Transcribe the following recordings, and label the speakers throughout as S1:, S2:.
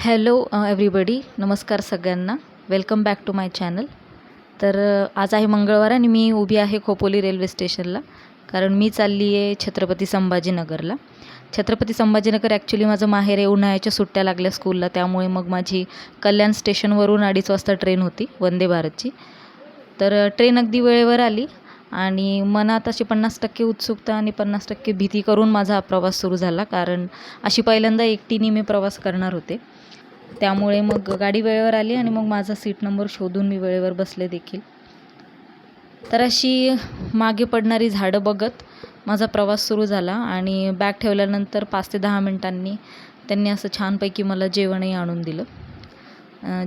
S1: Hello everybody, नमस्कार सगळ्यांना. Welcome back to my channel. तर आज आहे मंगळवार आणि मी उभी आहे खोपोली रेल्वे स्टेशनला, कारण मी चालली आहे छत्रपती संभाजीनगरला. छत्रपती संभाजीनगर ॲक्च्युली माझं माहेर आहे. उन्हाळ्याच्या सुट्ट्या लागल्या स्कूलला, त्यामुळे मग माझी कल्याण स्टेशनवरून 2:30 वाजता ट्रेन होती वंदे भारतची. तर ट्रेन अगदी वेळेवर आली आणि मनात अशी 50% उत्सुकता आणि 50% भीती करून माझा हा प्रवास सुरू झाला, कारण अशी पहिल्यांदा एकटीने मी प्रवास करणार होते. त्यामुळे मग गाडी वेळेवर आली आणि मग माझा सीट नंबर शोधून मी वेळेवर बसले देखील. तर अशी मागे पडणारी झाडं बघत माझा प्रवास सुरू झाला आणि बॅग ठेवल्यानंतर 5 ते 10 मिनिटांनी त्यांनी असं छानपैकी मला जेवणही आणून दिलं.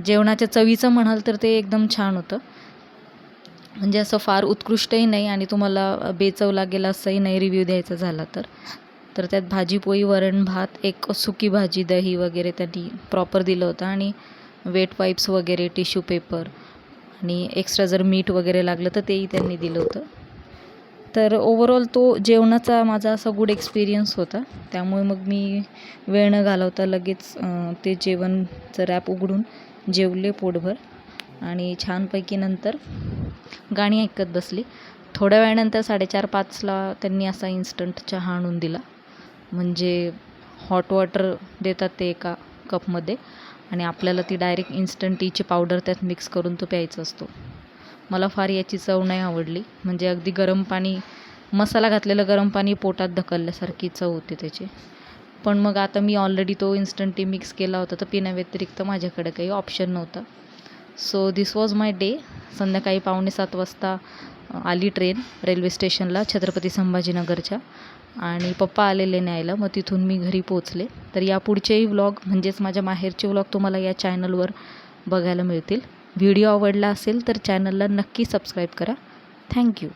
S1: जेवणाच्या चवीचं म्हणाल तर ते एकदम छान होतं. म्हणजे असं फार उत्कृष्टही नाही आणि तुम्हाला बेचव लागेल असंही नाही रिव्ह्यू द्यायचा झाला तर त्यात भाजी पोळी वरण भात, एक सुकी भाजी, दही वगैरे त्यांनी प्रॉपर दिलं होतं आणि वेट वाईप्स वगैरे, टिश्यू पेपर आणि एक्स्ट्रा जर मीठ वगैरे लागलं तर तेही त्यांनी दिलं होतं. तर ओव्हरऑल तो जेवणाचा माझा असा गुड एक्सपिरियन्स होता. त्यामुळे मग मी वेळ न घालवता लगेच ते जेवणचं रॅप उघडून जेवले पोटभर आणि छानपैकी नंतर गाणी ऐकत बसली. थोड्या वेळानंतर 4:30-5ला त्यांनी असा इन्स्टंट चहा आणून दिला. म्हणजे हॉट वॉटर देतात ते एका कपमध्ये आणि आपल्याला ती डायरेक्ट इन्स्टंट टीची पावडर त्यात मिक्स करून तो प्यायचा असतो. मला फार याची चव नाही आवडली. म्हणजे अगदी गरम पाणी, मसाला घातलेलं गरम पाणी पोटात ढकलल्यासारखी चव होती त्याची. पण मग आता मी ऑलरेडी तो इन्स्टंट टी मिक्स केला होता, तर पिण्याव्यतिरिक्त माझ्याकडे काही ऑप्शन नव्हता. So this was my day. संध्याकाळी 6:45 वाजता आली ट्रेन रेल्वे स्टेशनला छत्रपती संभाजीनगरच्या आणि पप्पा आलेले न्यायला. मग तिथून मी घरी पोचले. तर यापुढचेही व्लॉग म्हणजेच माझ्या माहेरचे व्लॉग तुम्हाला या चॅनलवर बघायला मिळतील. व्हिडिओ आवडला असेल तर चॅनलला नक्की सबस्क्राईब करा. थँक्यू.